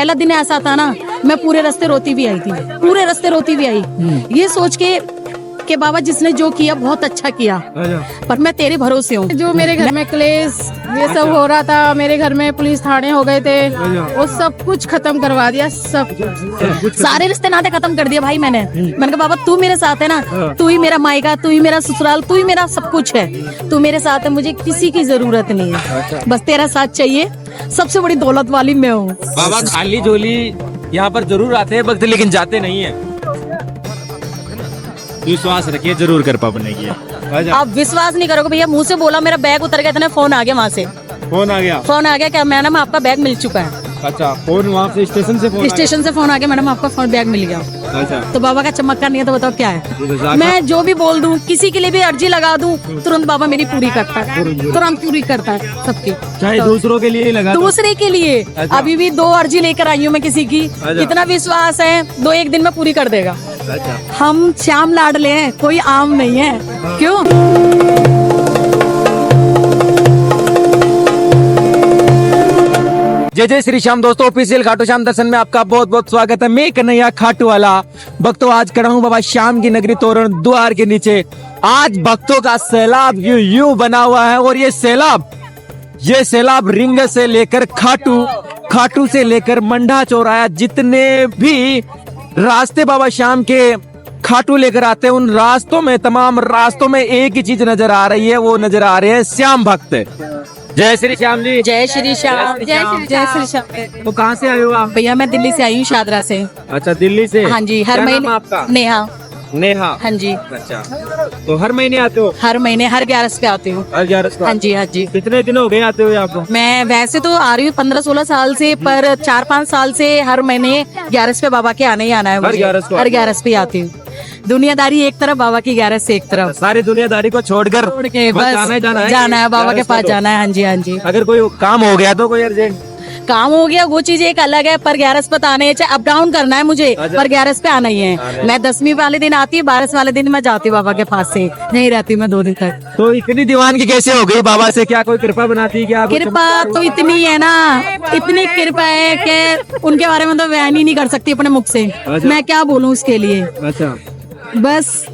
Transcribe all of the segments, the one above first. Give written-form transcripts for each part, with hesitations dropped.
पहला दिन ऐसा था ना, मैं पूरे रास्ते रोती भी आई थी, पूरे रास्ते रोती भी आई, ये सोच के कि बाबा जिसने जो किया बहुत अच्छा किया, पर मैं तेरे भरोसे हूँ। जो मेरे घर में क्लेश ये सब हो रहा था, मेरे घर में पुलिस थाने हो गए थे, वो सब कुछ खत्म करवा दिया, सब सारे रिश्ते नाते खत्म कर दिए भाई मैंने कहा बाबा तू मेरे साथ है ना, तू ही मेरा मायका, तू ही मेरा ससुराल, तू ही मेरा सब कुछ है, तू मेरे साथ है, मुझे किसी की जरूरत नहीं है, बस तेरा साथ चाहिए, सबसे बड़ी दौलत वाली मैं हूँ। बाबा खाली झोली यहाँ पर जरूर आते हैं भक्त, लेकिन जाते नहीं है। विश्वास रखिए जरूर कर पाने की। आप विश्वास नहीं करोगे भैया, मुंह से बोला मेरा बैग उतर गया था ना, फोन आ गया वहाँ से, फोन आ गया क्या मैडम आपका बैग मिल चुका है। अच्छा, फोन वहाँ से स्टेशन से फोन आ गया मैडम आपका फोन बैग मिल गया। अच्छा, तो बाबा का चमत्कार नहीं है तो बताओ क्या है। मैं जो भी बोल दूं, किसी के लिए भी अर्जी लगा दूं, तुरंत बाबा मेरी पूरी करता है, तुरंत पूरी करता है सबकी, चाहे दूसरों के लिए लगा, दूसरे के लिए। अच्छा। अभी भी 2 अर्जी लेकर आई हूँ मैं किसी की, इतना विश्वास है 2-1 दिन में पूरी कर देगा। अच्छा, हम श्याम लाडले हैं, कोई आम नहीं है। क्यों? जय जय श्री श्याम दोस्तों, ऑफिशियल खाटू श्याम दर्शन में आपका बहुत बहुत स्वागत है। मैं कन्हैया खाटू वाला भक्तों, आज खड़ा हूँ बाबा श्याम की नगरी तोरण द्वार के नीचे। आज भक्तों का सैलाब यूं बना हुआ है, और ये सैलाब रिंग से लेकर खाटू से लेकर मंडा चौराया, जितने भी रास्ते बाबा श्याम के खाटू लेकर आते हैं, उन तमाम रास्तों में एक ही चीज नजर आ रही है, वो नजर आ रहे हैं श्याम भक्त। जय श्री श्याम जी। जय श्री श्याम। जय श्री श्याम। तो कहाँ से आए हो आप? भैया मैं दिल्ली से आई हूँ, शादरा से। अच्छा, दिल्ली से। हाँ जी, हर महीने। आपका? नेहा। हाँ जी। अच्छा, तो हर महीने आते हो? हर महीने हर 11 पे आती हूँ। हर 11 को? हाँ जी, हाँ जी। कितने दिन हो गए आते हुए आपको? मैं वैसे तो आ रही हूँ 15-16 साल से, पर 4-5 साल से हर महीने 11 पे बाबा के आना ही आना है मुझे। हर 11 पे आती हूँ। दुनियादारी एक तरफ, बाबा की 11 से एक तरफ। सारी दुनियादारी को छोड़कर बस जाना है बाबा के पास जाना है। हाँ जी, हाँ जी। अगर कोई काम हो गया तो कोई अर्जेंट काम हो गया वो चीज एक अलग है, पर 11 पे आने है, चाहे अप डाउन करना है मुझे, पर 11 पे आना ही है। मैं 10वीं वाले दिन आती हूँ, 12 वाले दिन मैं जाती हूँ बाबा के पास से, नहीं रहती मैं 2 दिन तक। तो इतनी दीवानगी कैसे हो गई बाबा से? क्या कोई कृपा बनाती है क्या? कृपा तो इतनी है ना, इतनी कृपा है कि उनके बारे में तो बयान ही नहीं कर सकती अपने मुख से। मैं क्या बोलूँ उसके लिए। अच्छा, बस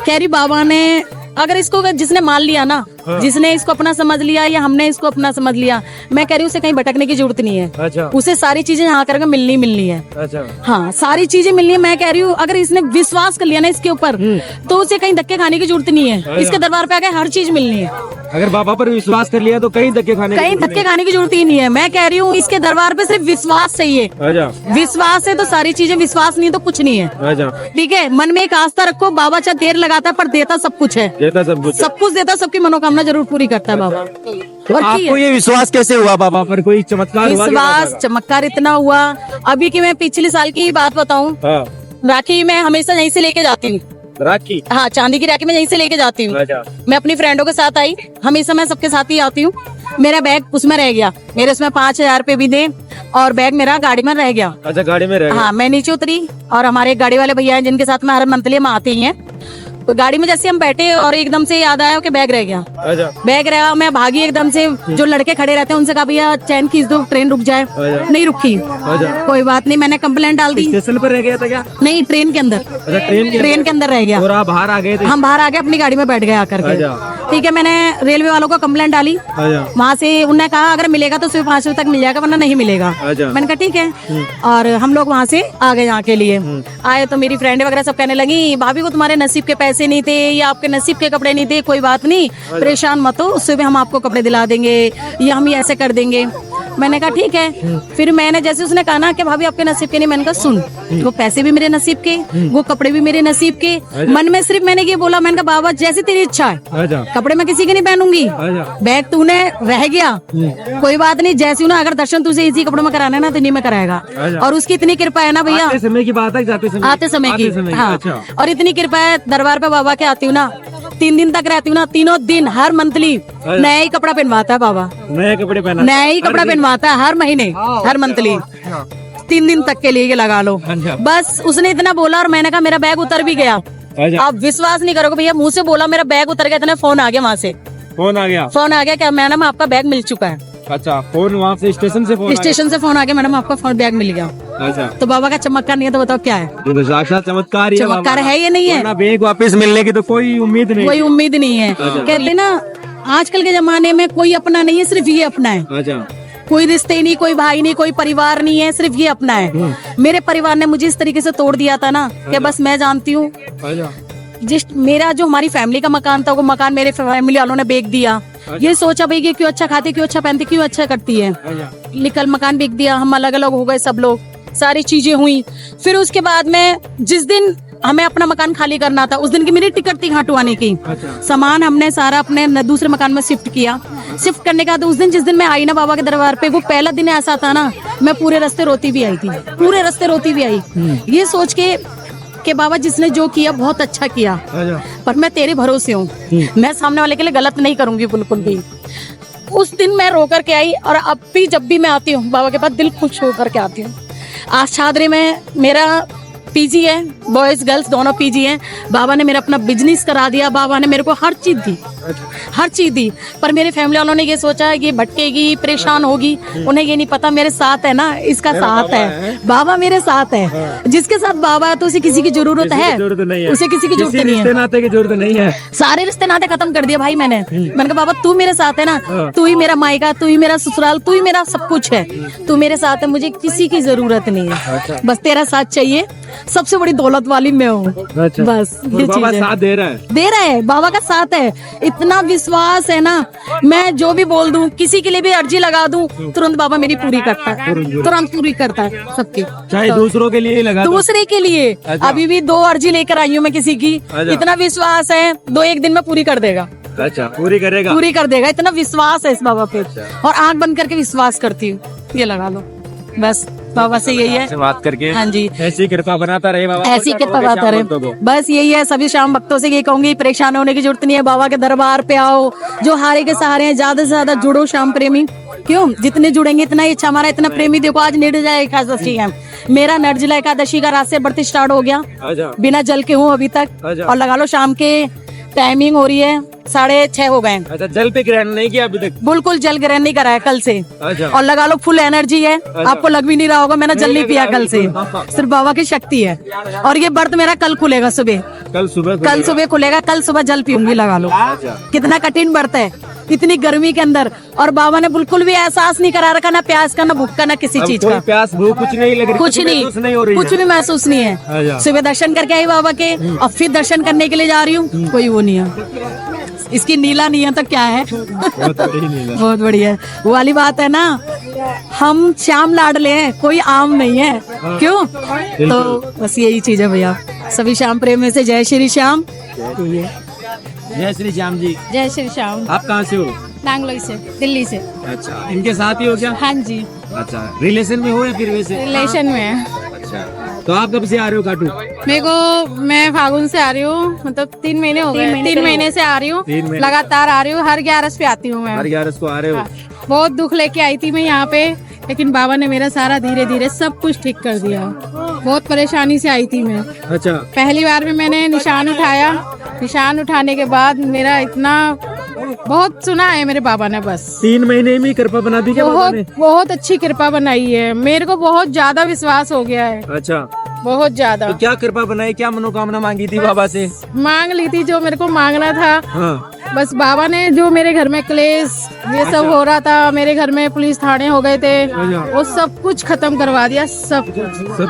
कह रही बाबा ने, अगर इसको जिसने मान लिया ना, जिसने इसको अपना समझ लिया या हमने इसको अपना समझ लिया, मैं कह रही हूँ उसे कहीं भटकने की जरूरत नहीं है। अच्छा, उसे सारी चीजें यहाँ करके मिलनी है। अच्छा, हाँ, सारी चीजें मिलनी है। मैं कह रही हूँ अगर इसने विश्वास कर लिया ना इसके ऊपर, तो उसे कहीं धक्के खाने की जरूरत नहीं है। इसके दरबार पे आके हर चीज मिलनी है। अगर बाबा पर विश्वास कर लिया तो कहीं धक्के खाने की जरूरत ही नहीं है। मैं कह रही हूँ इसके दरबार पे सिर्फ विश्वास चाहिए। विश्वास है तो सारी चीजें, विश्वास नहीं तो कुछ नहीं है। ठीक है, मन में एक आस्था रखो, बाबा चाहे देर लगाता है पर देता सब कुछ है, सब कुछ देता, सबकी मनोकामना जरूर पूरी करता है बाबा। तो आपको ये विश्वास कैसे हुआ बाबा पर? कोई चमत्कार हुआ? विश्वास चमत्कार इतना हुआ अभी कि मैं पिछले साल की बात बताऊं, राखी मैं हमेशा यहीं से लेके जाती हूँ। राखी? हाँ, चांदी की राखी मैं यहीं से लेके जाती हूँ। मैं अपनी फ्रेंडों के साथ आई, हमेशा मैं सबके साथ ही आती हूँ। मेरा बैग उसमें रह गया, मेरे उसमें 5000 रुपए भी दे, और बैग मेरा गाड़ी में रह गया। अच्छा, गाड़ी में रह गया? हाँ, मैं नीचे उतरी और हमारे एक गाड़ी वाले भैया हैं जिनके साथ में हर मंथली हम आते ही हैं। तो गाड़ी में जैसे हम बैठे और एकदम से याद आया कि बैग रह गया। बैग रहा, मैं भागी एकदम से, जो लड़के खड़े रहते हैं उनसे कहा भैया चैन खींच दो, ट्रेन रुक जाए। नहीं रुकी। कोई बात नहीं, मैंने कंप्लेंट डाल दी। स्टेशन पर रह गया था क्या? नहीं, ट्रेन के अंदर। ट्रेन के अंदर रह गया। और आप बाहर आ गए थे? हम बाहर आ गए, अपनी गाड़ी में बैठ गए आकर के। ठीक है, मैंने रेलवे वालों को कंप्लेंट डाली। वहाँ से उन्होंने कहा अगर मिलेगा तो सिर्फ 5 बजे तक मिल जाएगा, वरना नहीं मिलेगा। मैंने कहा ठीक है, और हम लोग वहाँ से आ गए। यहाँ के लिए आए तो मेरी फ्रेंड वगैरह सब कहने लगी भाभी को तुम्हारे नसीब के पैसे नहीं थे या आपके नसीब के कपड़े नहीं थे, कोई बात नहीं, परेशान मत हो, उससे भी हम आपको कपड़े दिला देंगे या हम ये ऐसे कर देंगे। मैंने कहा ठीक है। फिर मैंने जैसे उसने कहा ना कि भाभी आपके नसीब के नहीं, मैंने कहा सुन, वो पैसे भी मेरे नसीब के, वो कपड़े भी मेरे नसीब के। मन में सिर्फ मैंने ये बोला, मैंने कहा बाबा जैसी तेरी इच्छा है, कपड़े मैं किसी के नहीं पहनूंगी, बैग तूने रह गया, कोई बात नहीं, जैसी ना अगर दर्शन तुझे इसी कपड़ों में कराना है ना तो नहीं मैं कराएगा। और उसकी इतनी कृपा है ना भैया, आते समय की बात है, आते समय की। हाँ, और इतनी कृपा है, दरबार पे बाबा के आती हूँ ना, 3 दिन तक रहती हूँ ना, तीनों दिन हर मंथली नया ही कपड़ा पहनवाता है बाबा, नए कपड़े पहना, नया ही कपड़ा पहनवाता है हर महीने, हर मंथली 3 दिन तक के लिए ये लगा लो। बस उसने इतना बोला और मैंने कहा मेरा बैग उतर भी गया। आप विश्वास नहीं करोगे भैया, मुंह से बोला मेरा बैग उतर गया, इतने फोन आ गया वहाँ से, फोन आ गया क्या मैडम आपका बैग मिल चुका है। अच्छा, फोन वहाँ से स्टेशन से फोन स्टेशन से फोन आ गया, मैडम आपका फोन बैग मिल गया। अच्छा, तो बाबा का चमत्कार नहीं है तो बताओ क्या है? तो साक्षात चमत्कार ही है बाबा चमत्कार का। है या नहीं है? वरना बैग वापस मिलने की तो कोई उम्मीद नहीं। कोई उम्मीद नहीं है। कहते ना आजकल के जमाने में कोई अपना नहीं है, सिर्फ ये अपना है। अच्छा, कोई रिश्ते नहीं, कोई भाई नहीं, कोई परिवार नहीं है, सिर्फ ये अपना है। मेरे परिवार ने मुझे इस तरीके से तोड़ दिया था ना कि बस मैं जानती हूँ जिस मेरा जो हमारी फैमिली का मकान था वो मकान मेरे फैमिली वालों ने बेच दिया। ये सोचा भाई कि क्यों अच्छा खाती, क्यों अच्छा पहनती, क्यों अच्छा करती है, निकल मकान बेच दिया। हम अलग अलग हो गए सब लोग, सारी चीजें हुई। फिर उसके बाद में जिस दिन हमें अपना मकान खाली करना था उस दिन की मेरी टिकट थी घाटू आने की। सामान हमने सारा अपने दूसरे मकान में शिफ्ट किया। शिफ्ट करने के बाद उस दिन जिस दिन मैं आई ना बाबा के दरबार पे, वो पहला दिन ऐसा था ना, मैं पूरे रास्ते रोती भी आई थी, पूरे रास्ते रोती भी आई, ये सोच के कि बाबा जिसने जो किया बहुत अच्छा किया, पर मैं तेरे भरोसे हूँ, मैं सामने वाले के लिए गलत नहीं करूंगी बिल्कुल भी। उस दिन मैं रो करके आई और अब भी जब भी मैं आती हूँ बाबा के पास दिल खुश होकर के आती हूँ। आज छादरे में मेरा पीजी है, बॉयज गर्ल्स दोनों पीजी हैं। बाबा ने मेरा अपना बिजनेस करा दिया, बाबा ने मेरे को हर चीज दी, हर चीज दी। पर मेरे फैमिली वालों ने ये सोचा ये भटकेगी, परेशान होगी, उन्हें ये नहीं पता मेरे साथ है ना, इसका साथ है, बाबा मेरे साथ है। जिसके साथ बाबा है तो उसे किसी की जरूरत है, उसे किसी की जरूरत नहीं है, नाते की जरूरत नहीं है। सारे रिश्ते नाते खत्म कर दिए भाई मैंने कहा बाबा तू मेरे साथ है ना, तू ही मेरा मायका, तू ही मेरा ससुराल, तू ही मेरा सब कुछ है, तू मेरे साथ है, मुझे किसी की जरूरत नहीं है, बस तेरा साथ चाहिए। सबसे बड़ी दौलत वाली मैं हूँ, बस ये बाबा चीज है। साथ दे रहा है, बाबा का साथ है, इतना विश्वास है ना, मैं जो भी बोल दूं, किसी के लिए भी अर्जी लगा दूं, तुरंत बाबा मेरी पूरी करता है, तुरंत पूरी करता है सबकी, चाहे दूसरों के लिए लगा दो। दूसरे के लिए। अभी भी 2 अर्जी लेकर आई हूँ मैं किसी की, इतना विश्वास है 2-1 दिन में पूरी कर देगा। अच्छा, पूरी करेगा, पूरी कर देगा, इतना विश्वास है इस बाबा पे। और आंख बंद करके विश्वास करती हूँ, ये लगा लो, बस बाबा से यही है, बात करके। हाँ जी, ऐसी कृपा बनाता रहे बाबा, ऐसी कृपा बनाता रहे, बस यही है। सभी श्याम भक्तों से ये कहूंगी, परेशान होने की जरूरत नहीं है, बाबा के दरबार पे आओ, जो हारे के सहारे हैं, ज्यादा से ज्यादा जुड़ो श्याम प्रेमी। क्यों, जितने जुड़ेंगे इतना ही अच्छा। हमारा इतना प्रेमी देखो, आज निर्जला एकादशी है, मेरा निर्जला एकादशी का रात से व्रत स्टार्ट हो गया, बिना जल के हूँ अभी तक। और लगा लो शाम के टाइमिंग हो रही है 6:30 हो गए। अच्छा, जल पे ग्रहण नहीं किया अभी तक? बिल्कुल जल ग्रहण नहीं करा है कल से। अच्छा। और लगा लो फुल एनर्जी है, आपको लग भी नहीं रहा होगा, मैंने जल नहीं पिया कल से, सिर्फ बाबा की शक्ति है। और ये व्रत मेरा कल खुलेगा सुबह, कल सुबह खुलेगा, कल सुबह जल पीऊंगी, लगा लो। कितना कठिन व्रत है इतनी गर्मी के अंदर, और बाबा ने बिल्कुल भी एहसास नहीं करा रखा, ना प्यास का, ना भूख का, ना किसी चीज का, प्यास भूख कुछ नहीं लग रही, कुछ नहीं हो रही, कुछ भी महसूस नहीं है। सुबह दर्शन करके आई बाबा के, और फिर दर्शन करने के लिए जा रही हूँ, कोई वो नहीं है, इसकी नीला नहीं है तो क्या है। बहुत बढ़िया, वो वाली बात है ना, हम श्याम लाडले हैं, कोई आम नहीं है। क्यों, तो बस यही चीज है भैया। सभी श्याम प्रेमी से जय श्री श्याम। जय श्री श्याम जी। जय श्री श्याम। आप कहाँ से हो? नांगलोई से, दिल्ली से। अच्छा, इनके साथ ही हो क्या? हाँ जी, अच्छा, रिलेशन में हो या फिर वैसे? रिलेशन में है। अच्छा, तो आप कब से आ रहे हो काटू? मैं फागुन से आ रही हूँ, मतलब 3 महीने हो गए, 3 महीने से आ रही हूँ, 3 महीने लगातार आ रही हूँ, हर 11 पे आती हूँ मैं। हर 11 को आ रहे हो? बहुत दुख लेके आई थी मैं यहाँ पे, लेकिन बाबा ने मेरा सारा धीरे धीरे सब कुछ ठीक कर दिया। बहुत परेशानी से आई थी मैं। अच्छा, पहली बार में मैंने निशान उठाया, निशान उठाने के बाद मेरा इतना बहुत सुना है मेरे बाबा ने, बस 3 महीने में कृपा बना दी क्या बाबा ने? बहुत अच्छी कृपा बनाई है, मेरे को बहुत ज्यादा विश्वास हो गया है। अच्छा, बहुत ज्यादा। तो क्या कृपा बनाई, क्या मनोकामना मांगी थी बाबा से? मांग ली थी जो मेरे को मांगना था। हाँ। बस बाबा ने जो मेरे घर में क्लेश ये सब हो रहा था, मेरे घर में पुलिस थाने हो गए थे, वो सब कुछ खत्म करवा दिया, सब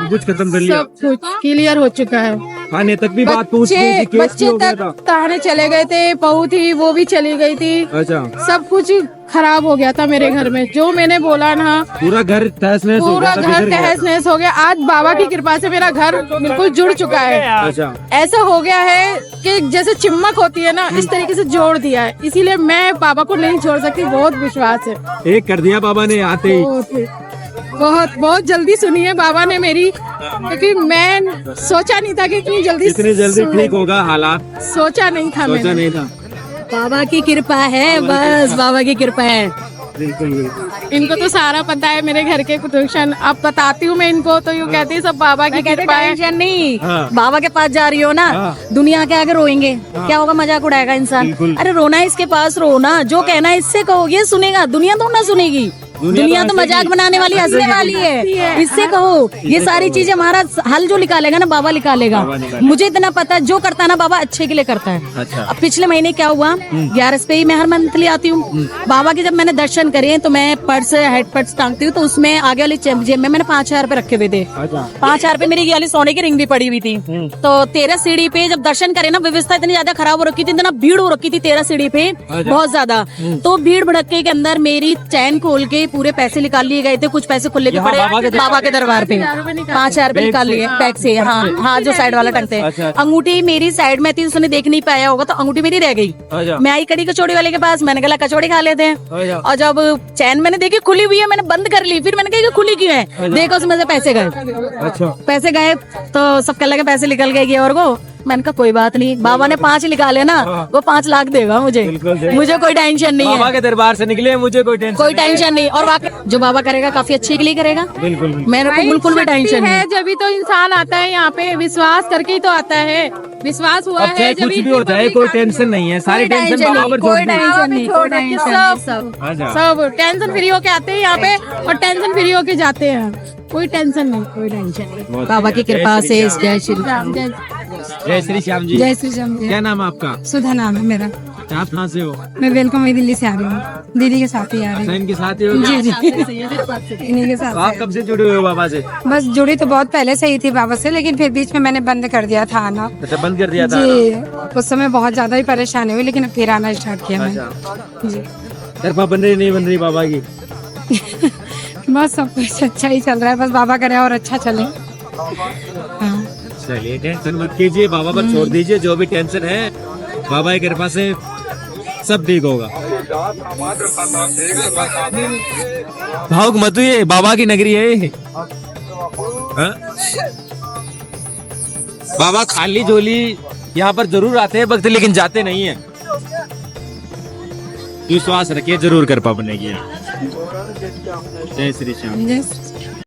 कुछ खत्म कर लिया, सब कुछ क्लियर हो चुका है। थाने तक भी बात पहुंच गई थी, केस बच्चे भी हो गया तक था। थाने चले गए थे, बहू थी वो भी चली गई थी। अच्छा, सब कुछ खराब हो गया था मेरे घर में, जो मैंने बोला ना, पूरा घर तहस नहस हो गया पूरा था, घर बिखर गया। तहस नहस हो गया। आज बाबा की कृपा से मेरा घर बिल्कुल जुड़ चुका है। अच्छा, ऐसा हो गया है कि जैसे चिमक होती है ना, इस तरीके से जोड़ दिया है, इसीलिए मैं बाबा को नहीं छोड़ सकती, बहुत विश्वास है। एक कर दिया बाबा ने आते ही। बहुत जल्दी सुनी है बाबा ने मेरी, क्योंकि मैं सोचा नहीं था कि इतनी जल्दी ठीक होगा हालात, सोचा नहीं था, सोचा नहीं था। बाबा की कृपा है, बस बाबा की कृपा है। बिल्कुल बिल्कुल। इनको तो सारा पता है मेरे घर के कुतुक्शन। अब बताती हूँ मैं इनको तो यूँ कहती है सब बाबा की कृपा है। टेंशन नहीं, हाँ। बाबा के पास जा रही हो ना, हाँ। दुनिया के आगे रोएंगे, क्या होगा, मजाक उड़ाएगा इंसान। बिल्कुल। अरे रोना है इसके पास, रो ना, जो कहना है इससे कहोगे सुनेगा, दुनिया तो ना सुनेगी। दुनिया तो मजाक बनाने वाली, हंसने वाली है, इससे कहो। ये सारी चीजें हमारा हल जो निकालेगा ना बाबा निकालेगा। मुझे इतना पता है जो करता है ना बाबा अच्छे के लिए करता है। अच्छा। अब पिछले महीने क्या हुआ, 11 पे ही मैं हर मंथली आती हूँ बाबा के। जब मैंने दर्शन करे तो मैं पर्स हेड पर्स टांगती हूँ, तो उसमें आगे वाली जेब में मैंने 5,000 रुपए रखे हुए थे। 5,000 रुपए मेरी ये वाली सोने की रिंग भी पड़ी हुई थी। तो 13 सीढ़ी पे जब दर्शन करे ना, व्यवस्था इतनी ज्यादा खराब हो रखी थी, इतना भीड़ हो रखी थी 13 सीढ़ी पे, बहुत ज्यादा। तो भीड़ भड़के के अंदर मेरी चैन खोल के पूरे पैसे निकाल लिए गए थे, कुछ पैसे खुले भी पड़े बाबा के दरबार पे। 5,000 रुपए निकाल लिए बैग से। हाँ हाँ, जो साइड वाला टंगते हैं। अंगूठी मेरी साइड में थी, उसने देख नहीं पाया होगा, तो अंगूठी मेरी रह गई। मैं आई कड़ी कचौड़ी वाले के पास, मैंने कहा कचौड़ी खा लेते हैं। और जब चैन मैंने देखी खुली हुई है, मैंने बंद कर ली। फिर मैंने कहा खुली क्यों है, देखो उसमें से पैसे गए। अच्छा। पैसे गए तो सब कल के पैसे निकल गए ये और वो। मैंने कहा कोई बात नहीं, बाबा ने 5 निकाले ना, वो 5 लाख देगा मुझे, मुझे कोई टेंशन नहीं बाबा है। के दरबार से निकले, मुझे कोई टेंशन नहीं। और वाकई जो बाबा करेगा काफी अच्छे के लिए करेगा। बिल्कुल। मेरे को बिल्कुल भी टेंशन नहीं है। जब भी तो इंसान आता है यहाँ पे, विश्वास करके ही तो आता है। विश्वास हुआ अब है चाहे कुछ भी होता है, कोई टेंशन नहीं है, सारी टेंशन बाबा पर छोड़ दी। सब टेंशन फ्री होके आते हैं यहाँ पे और टेंशन फ्री होके जाते हैं। कोई टेंशन नहीं, कोई टेंशन नहीं। बाबा की कृपा से। जय श्री राम। जय श्री श्याम जी। जय श्री राम जी। क्या नाम है आपका? सुधा नाम है मेरा। आप कहाँ से हो? मैं वेलकम वही दिल्ली से आ रही हूँ, दीदी के साथ ही आ रही हूँ। इनके साथ ही हो? जी जी, इन्हीं के साथ। आप कब से जुड़े हुए हो बाबा से? बस जुड़ी तो बहुत पहले से ही थी बाबा से, लेकिन फिर बीच में मैंने बंद कर दिया था आना। अच्छा, बंद कर दिया था? जी, उस समय बहुत ज्यादा ही परेशानी हुई, लेकिन फिर आना स्टार्ट किया मैंने। जी, कृपा बन रही नहीं बन रही बाबा की? बस सब कुछ अच्छा ही चल रहा है, बस बाबा करे और अच्छा चले। हाँ। चलिए, टेंशन मत कीजिए, बाबा पर छोड़ दीजिए। जो भी टेंशन है बाबा की कृपा से सब ठीक होगा। भावुक मत हुई, बाबा की नगरी है ये। हाँ? बाबा खाली झोली यहाँ पर जरूर आते हैं भक्त, लेकिन जाते नहीं है। विश्वास रखिए, जरूर कृपा बनेगी। जय श्री श्याम। जय श्री